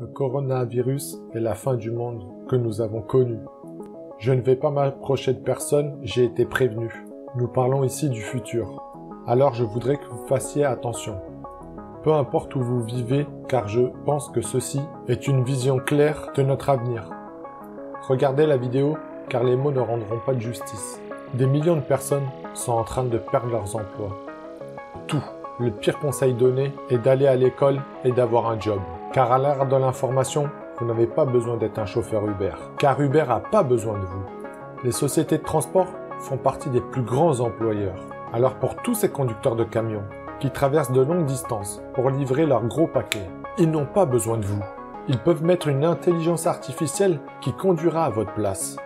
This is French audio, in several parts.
Le coronavirus est la fin du monde que nous avons connu. Je ne vais pas m'approcher de personne, j'ai été prévenu. Nous parlons ici du futur. Alors je voudrais que vous fassiez attention. Peu importe où vous vivez, car je pense que ceci est une vision claire de notre avenir. Regardez la vidéo, car les mots ne rendront pas de justice. Des millions de personnes sont en train de perdre leurs emplois. Tout. Le pire conseil donné est d'aller à l'école et d'avoir un job. Car à l'ère de l'information, vous n'avez pas besoin d'être un chauffeur Uber. Car Uber n'a pas besoin de vous. Les sociétés de transport font partie des plus grands employeurs. Alors pour tous ces conducteurs de camions qui traversent de longues distances pour livrer leurs gros paquets, ils n'ont pas besoin de vous. Ils peuvent mettre une intelligence artificielle qui conduira à votre place.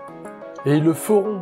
Et ils le feront.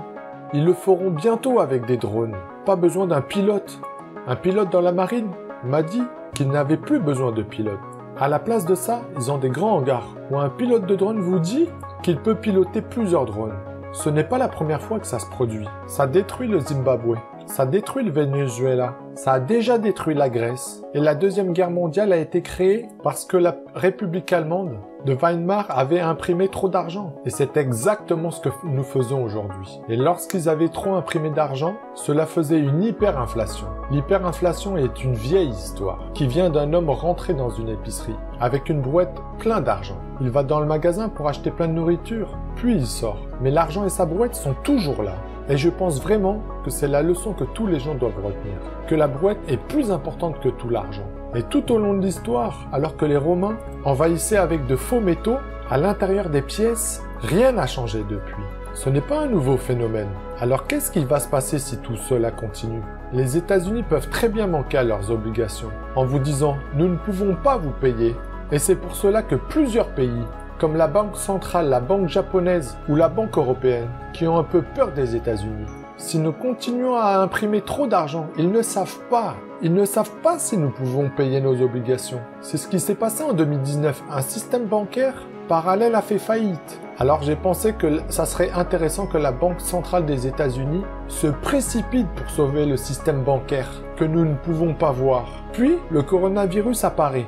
Ils le feront bientôt avec des drones. Pas besoin d'un pilote. Un pilote dans la marine m'a dit qu'il n'avait plus besoin de pilote. À la place de ça, ils ont des grands hangars où un pilote de drone vous dit qu'il peut piloter plusieurs drones. Ce n'est pas la première fois que ça se produit. Ça détruit le Zimbabwe, ça détruit le Venezuela, ça a déjà détruit la Grèce. Et la Deuxième Guerre mondiale a été créée parce que la République allemande de Weimar avait imprimé trop d'argent. Et c'est exactement ce que nous faisons aujourd'hui. Et lorsqu'ils avaient trop imprimé d'argent, cela faisait une hyperinflation. L'hyperinflation est une vieille histoire qui vient d'un homme rentré dans une épicerie avec une brouette plein d'argent. Il va dans le magasin pour acheter plein de nourriture, puis il sort. Mais l'argent et sa brouette sont toujours là. Et je pense vraiment que c'est la leçon que tous les gens doivent retenir. Que la brouette est plus importante que tout l'argent. Et tout au long de l'histoire, alors que les Romains envahissaient avec de faux métaux, à l'intérieur des pièces, rien n'a changé depuis. Ce n'est pas un nouveau phénomène. Alors qu'est-ce qui va se passer si tout cela continue? Les États-Unis peuvent très bien manquer à leurs obligations en vous disant « nous ne pouvons pas vous payer ». Et c'est pour cela que plusieurs pays, comme la Banque centrale, la Banque japonaise ou la Banque européenne, qui ont un peu peur des États-Unis. Si nous continuons à imprimer trop d'argent, ils ne savent pas. Ils ne savent pas si nous pouvons payer nos obligations. C'est ce qui s'est passé en 2019. Un système bancaire parallèle a fait faillite. Alors j'ai pensé que ça serait intéressant que la Banque centrale des États-Unis se précipite pour sauver le système bancaire que nous ne pouvons pas voir. Puis le coronavirus apparaît.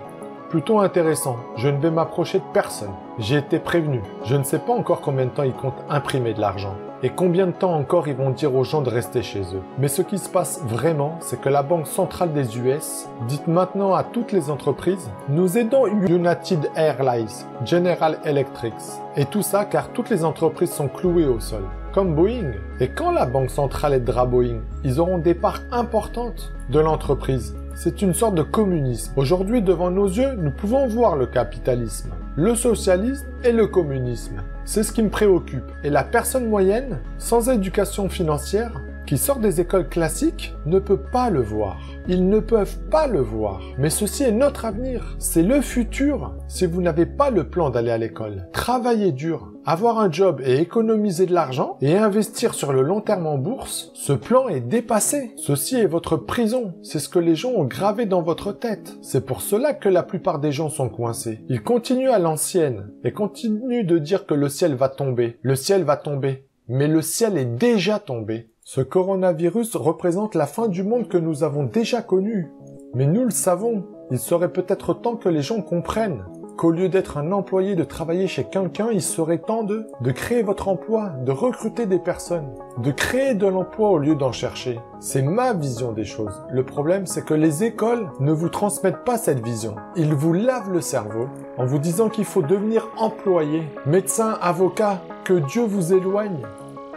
Plutôt intéressant, je ne vais m'approcher de personne. J'ai été prévenu. Je ne sais pas encore combien de temps ils comptent imprimer de l'argent. Et combien de temps encore ils vont dire aux gens de rester chez eux. Mais ce qui se passe vraiment, c'est que la Banque centrale des US dit maintenant à toutes les entreprises « Nous aidons United Airlines, General Electric. » Et tout ça car toutes les entreprises sont clouées au sol. Comme Boeing. Et quand la Banque centrale aidera Boeing, ils auront des parts importantes de l'entreprise. C'est une sorte de communisme. Aujourd'hui, devant nos yeux, nous pouvons voir le capitalisme, le socialisme et le communisme. C'est ce qui me préoccupe. Et la personne moyenne, sans éducation financière, qui sort des écoles classiques, ne peut pas le voir. Ils ne peuvent pas le voir. Mais ceci est notre avenir. C'est le futur si vous n'avez pas le plan d'aller à l'école. Travailler dur, avoir un job et économiser de l'argent et investir sur le long terme en bourse, ce plan est dépassé. Ceci est votre prison. C'est ce que les gens ont gravé dans votre tête. C'est pour cela que la plupart des gens sont coincés. Ils continuent à l'ancienne et continuent de dire que le ciel va tomber. Le ciel va tomber. Mais le ciel est déjà tombé. Ce coronavirus représente la fin du monde que nous avons déjà connu. Mais nous le savons. Il serait peut-être temps que les gens comprennent qu'au lieu d'être un employé, de travailler chez quelqu'un, il serait temps de créer votre emploi, de recruter des personnes, de créer de l'emploi au lieu d'en chercher. C'est ma vision des choses. Le problème, c'est que les écoles ne vous transmettent pas cette vision. Ils vous lavent le cerveau en vous disant qu'il faut devenir employé, médecin, avocat, que Dieu vous éloigne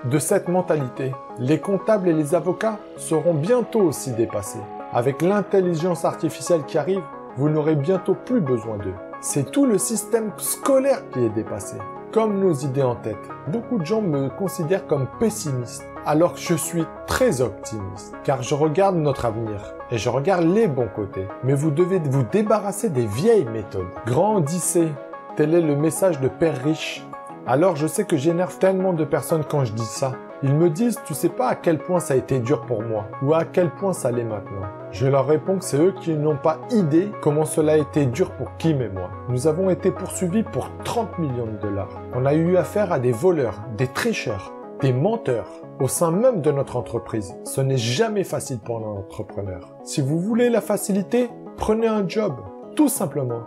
de cette mentalité. Les comptables et les avocats seront bientôt aussi dépassés. Avec l'intelligence artificielle qui arrive, vous n'aurez bientôt plus besoin d'eux. C'est tout le système scolaire qui est dépassé. Comme nos idées en tête. Beaucoup de gens me considèrent comme pessimiste, alors que je suis très optimiste. Car je regarde notre avenir et je regarde les bons côtés. Mais vous devez vous débarrasser des vieilles méthodes. Grandissez. Tel est le message de Père Riche. Alors je sais que j'énerve tellement de personnes quand je dis ça. Ils me disent, tu sais pas à quel point ça a été dur pour moi, ou à quel point ça l'est maintenant. Je leur réponds que c'est eux qui n'ont pas idée comment cela a été dur pour Kim et moi. Nous avons été poursuivis pour 30 millions de $. On a eu affaire à des voleurs, des tricheurs, des menteurs, au sein même de notre entreprise. Ce n'est jamais facile pour un entrepreneur. Si vous voulez la facilité, prenez un job. Tout simplement.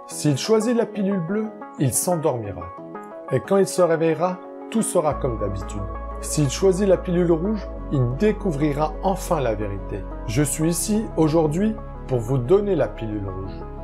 S'il choisit la pilule bleue, il s'endormira. Et quand il se réveillera, tout sera comme d'habitude. S'il choisit la pilule rouge, il découvrira enfin la vérité. Je suis ici aujourd'hui pour vous donner la pilule rouge.